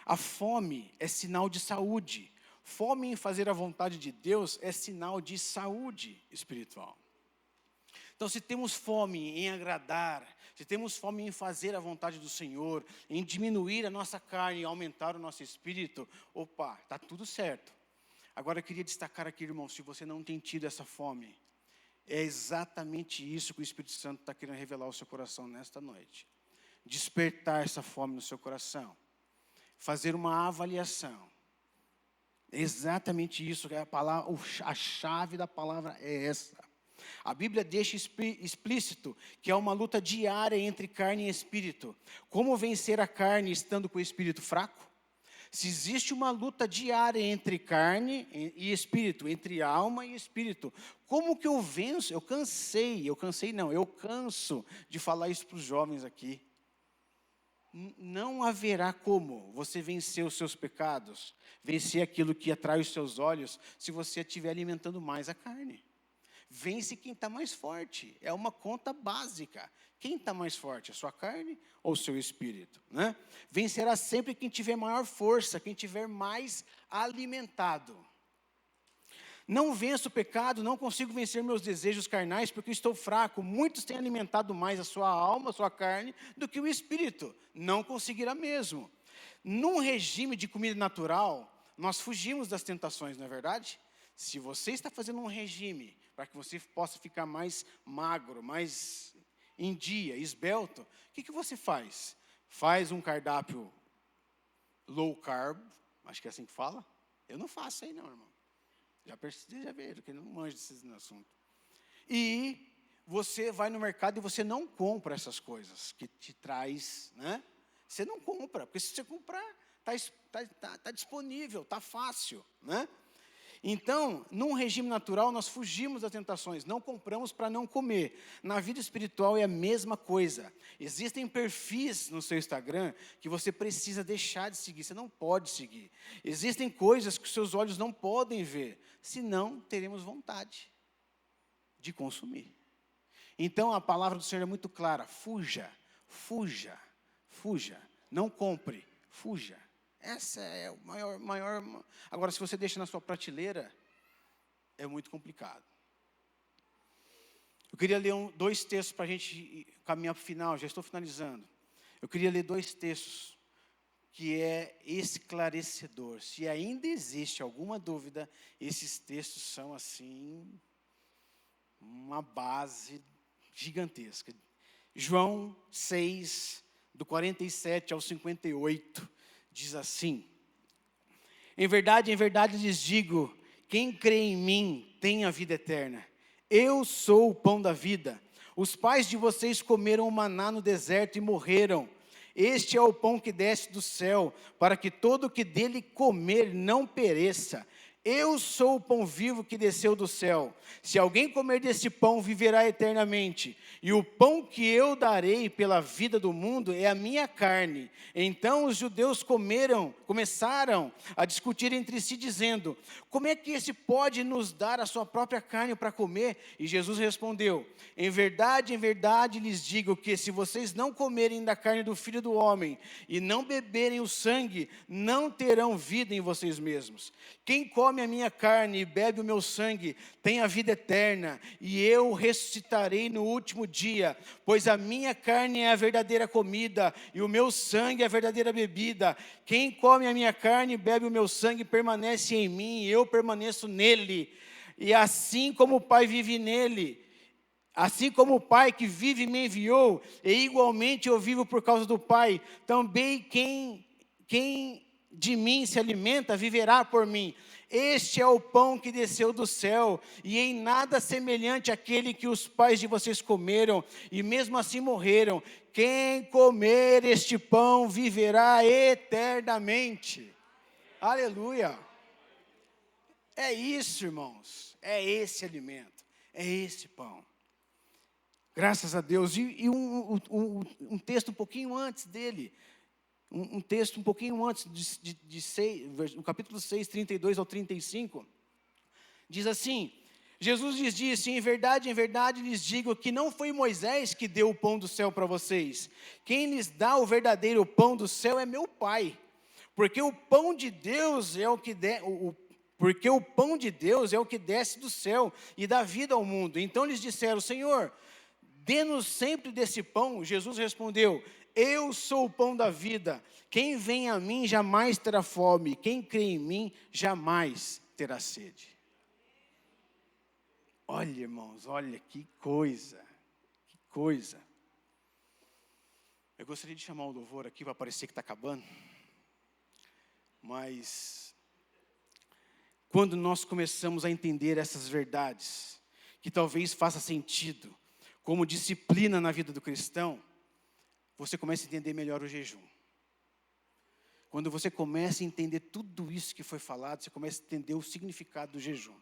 A fome é sinal de saúde. Fome em fazer a vontade de Deus é sinal de saúde espiritual. Então, se temos fome em agradar, se temos fome em fazer a vontade do Senhor, em diminuir a nossa carne e aumentar o nosso espírito, opa, está tudo certo. Agora, eu queria destacar aqui, irmão, se você não tem tido essa fome, é exatamente isso que o Espírito Santo está querendo revelar ao seu coração nesta noite. Despertar essa fome no seu coração. Fazer uma avaliação. É exatamente isso, que é a chave da palavra é essa. A Bíblia deixa explícito que é uma luta diária entre carne e espírito. Como vencer a carne estando com o espírito fraco? Se existe uma luta diária entre carne e espírito, entre alma e espírito, como que eu venço? Eu canso de falar isso para os jovens aqui. Não haverá como você vencer os seus pecados, vencer aquilo que atrai os seus olhos, se você estiver alimentando mais a carne. Vence quem está mais forte, é uma conta básica. Quem está mais forte, a sua carne ou o seu espírito? Né? Vencerá sempre quem tiver maior força, quem tiver mais alimentado. Não venço o pecado, não consigo vencer meus desejos carnais, porque estou fraco. Muitos têm alimentado mais a sua alma, a sua carne, do que o espírito. Não conseguirá mesmo. Num regime de comida natural, nós fugimos das tentações, não é verdade? Se você está fazendo um regime para que você possa ficar mais magro, mais em dia, esbelto, o que você faz? Faz um cardápio low carb, acho que é assim que fala. Eu não faço aí não, irmão. Já vejo, que não manjo desses assuntos. E você vai no mercado e você não compra essas coisas que te traz, né? Você não compra, porque se você comprar, está disponível, está fácil, né? Então, num regime natural, nós fugimos das tentações, não compramos para não comer. Na vida espiritual é a mesma coisa. Existem perfis no seu Instagram que você precisa deixar de seguir, você não pode seguir. Existem coisas que os seus olhos não podem ver, senão teremos vontade de consumir. Então, a palavra do Senhor é muito clara: fuja, fuja, fuja. Não compre, fuja. Essa é o maior. Agora, se você deixa na sua prateleira, é muito complicado. Eu queria ler dois textos para a gente caminhar para o final, já estou finalizando. Eu queria ler dois textos que é esclarecedor. Se ainda existe alguma dúvida, esses textos são assim, uma base gigantesca. João 6, do 47 ao 58. Diz assim: em verdade lhes digo, quem crê em mim tem a vida eterna. Eu sou o pão da vida. Os pais de vocês comeram o maná no deserto e morreram. Este é o pão que desce do céu, para que todo o que dele comer não pereça. Eu sou o pão vivo que desceu do céu. Se alguém comer desse pão, viverá eternamente. E o pão que eu darei pela vida do mundo é a minha carne. Então os judeus começaram a discutir entre si, dizendo: como é que esse pode nos dar a sua própria carne para comer? E Jesus respondeu: em verdade lhes digo que se vocês não comerem da carne do Filho do Homem e não beberem o sangue, não terão vida em vocês mesmos. Quem come a minha carne e bebe o meu sangue tem a vida eterna, e eu ressuscitarei no último dia, pois a minha carne é a verdadeira comida e o meu sangue é a verdadeira bebida. Quem come a minha carne e bebe o meu sangue permanece em mim e eu permaneço nele. E assim como o Pai vive nele, assim como o Pai que vive e me enviou, e igualmente eu vivo por causa do Pai, também quem de mim se alimenta viverá por mim. Este é o pão que desceu do céu, e em nada semelhante àquele que os pais de vocês comeram, e mesmo assim morreram. Quem comer este pão viverá eternamente. Aleluia. É isso, irmãos. É esse alimento, é esse pão. Graças a Deus. E um texto um pouquinho antes dele, um texto um pouquinho antes, no capítulo 6, 32 ao 35, diz assim: Jesus lhes disse: em verdade lhes digo que não foi Moisés que deu o pão do céu para vocês. Quem lhes dá o verdadeiro pão do céu é meu Pai. Porque o pão de Deus é o que porque o pão de Deus é o que desce do céu e dá vida ao mundo. Então lhes disseram: Senhor, dê-nos sempre desse pão. Jesus respondeu: eu sou o pão da vida. Quem vem a mim jamais terá fome. Quem crê em mim jamais terá sede. Olha, irmãos, olha que coisa, que coisa. Eu gostaria de chamar o louvor aqui para parecer que está acabando. Mas, quando nós começamos a entender essas verdades, que talvez faça sentido, como disciplina na vida do cristão, você começa a entender melhor o jejum. Quando você começa a entender tudo isso que foi falado, você começa a entender o significado do jejum.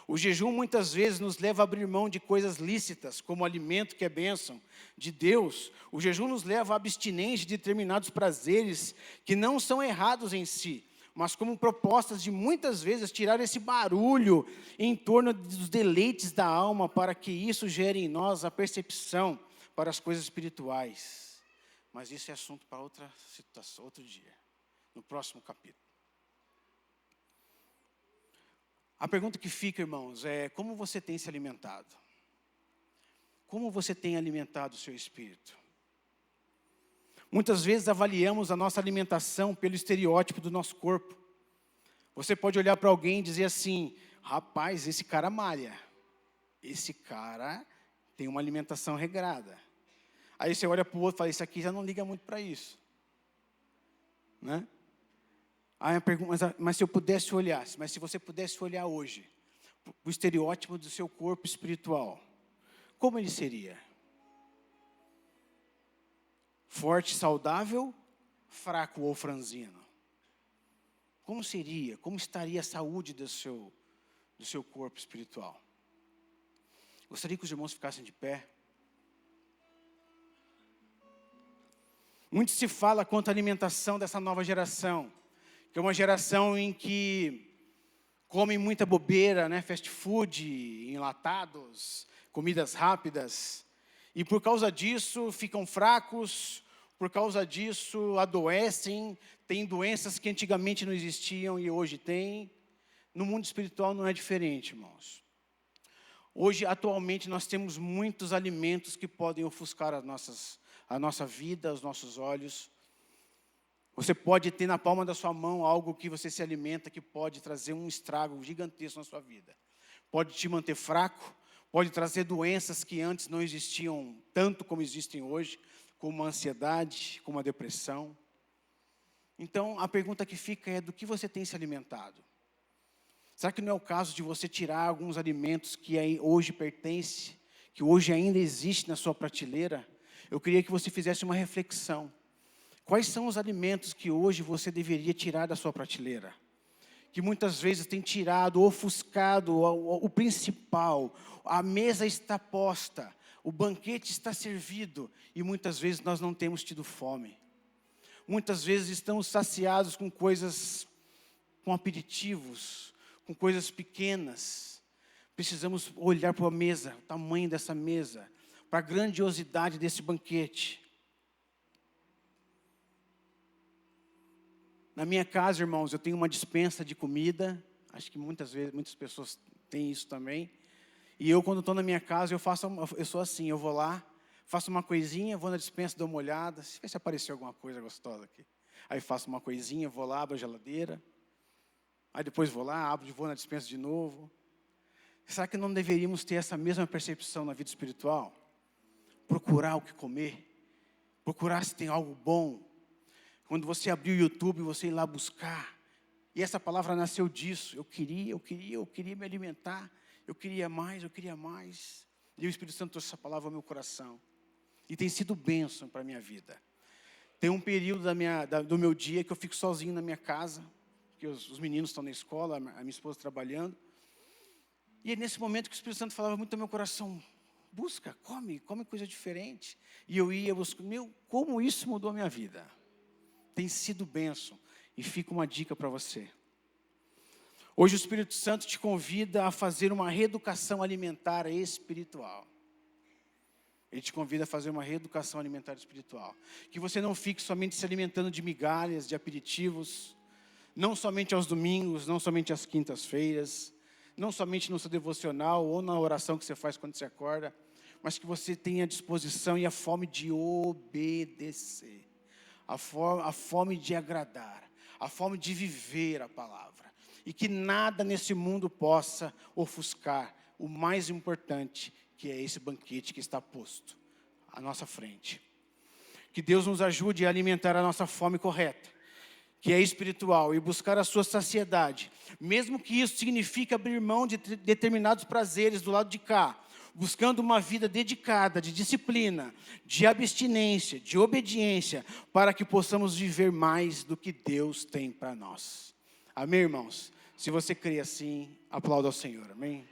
O jejum muitas vezes nos leva a abrir mão de coisas lícitas, como o alimento que é bênção de Deus. O jejum nos leva à abstinência de determinados prazeres que não são errados em si, mas como propostas de muitas vezes tirar esse barulho em torno dos deleites da alma, para que isso gere em nós a percepção para as coisas espirituais. Mas isso é assunto para outra situação, outro dia, no próximo capítulo. A pergunta que fica, irmãos, é: como você tem se alimentado? Como você tem alimentado o seu espírito? Muitas vezes avaliamos a nossa alimentação pelo estereótipo do nosso corpo. Você pode olhar para alguém e dizer assim: rapaz, esse cara malha. Esse cara tem uma alimentação regrada. Aí você olha para o outro e fala: esse aqui já não liga muito para isso. Né? Aí eu pergunto: mas se eu pudesse olhar, mas se você pudesse olhar hoje, o estereótipo do seu corpo espiritual, como ele seria? Forte, saudável, fraco ou franzino? Como seria? Como estaria a saúde do seu corpo espiritual? Gostaria que os irmãos ficassem de pé. Muito se fala quanto à alimentação dessa nova geração, que é uma geração em que come muita bobeira, né? Fast food, enlatados, comidas rápidas. E por causa disso ficam fracos, por causa disso adoecem, têm doenças que antigamente não existiam e hoje tem. No mundo espiritual não é diferente, irmãos. Hoje, atualmente, nós temos muitos alimentos que podem ofuscar a nossa vida, os nossos olhos. Você pode ter na palma da sua mão algo que você se alimenta, que pode trazer um estrago gigantesco na sua vida. Pode te manter fraco, pode trazer doenças que antes não existiam tanto como existem hoje, como a ansiedade, como a depressão. Então, a pergunta que fica é: do que você tem se alimentado? Será que não é o caso de você tirar alguns alimentos que hoje pertencem, que hoje ainda existe na sua prateleira? Eu queria que você fizesse uma reflexão. Quais são os alimentos que hoje você deveria tirar da sua prateleira? Que muitas vezes tem tirado, ofuscado o principal. A mesa está posta, o banquete está servido e muitas vezes nós não temos tido fome. Muitas vezes estamos saciados com coisas, com aperitivos, com coisas pequenas. Precisamos olhar para a mesa, o tamanho dessa mesa, para a grandiosidade desse banquete. Na minha casa, irmãos, eu tenho uma despensa de comida. Acho que muitas pessoas têm isso também. E eu, quando estou na minha casa, eu sou assim: eu vou lá, faço uma coisinha, vou na despensa, dou uma olhada, se aparecer alguma coisa gostosa aqui. Aí faço uma coisinha, vou lá, abro a geladeira. Aí depois vou lá, vou na despensa de novo. Será que não deveríamos ter essa mesma percepção na vida espiritual? Procurar o que comer, procurar se tem algo bom. Quando você abrir o YouTube, você ir lá buscar. E essa palavra nasceu disso. Eu queria me alimentar. Eu queria mais. E o Espírito Santo trouxe essa palavra ao meu coração. E tem sido bênção para a minha vida. Tem um período do meu dia que eu fico sozinho na minha casa, porque os meninos estão na escola, a minha esposa trabalhando. E é nesse momento que o Espírito Santo falava muito ao meu coração: busca, come coisa diferente. E eu ia buscar. Como isso mudou a minha vida. Tem sido bênção. E fica uma dica para você. Hoje o Espírito Santo te convida a fazer uma reeducação alimentar espiritual. Ele te convida a fazer uma reeducação alimentar espiritual. Que você não fique somente se alimentando de migalhas, de aperitivos, não somente aos domingos, não somente às quintas-feiras, não somente no seu devocional ou na oração que você faz quando você acorda, mas que você tenha a disposição e a fome de obedecer, a fome de agradar, a fome de viver a palavra. E que nada nesse mundo possa ofuscar o mais importante, que é esse banquete que está posto à nossa frente. Que Deus nos ajude a alimentar a nossa fome correta, que é espiritual, e buscar a sua saciedade, mesmo que isso signifique abrir mão de determinados prazeres do lado de cá, buscando uma vida dedicada, de disciplina, de abstinência, de obediência, para que possamos viver mais do que Deus tem para nós. Amém, irmãos? Se você crê assim, aplauda ao Senhor. Amém?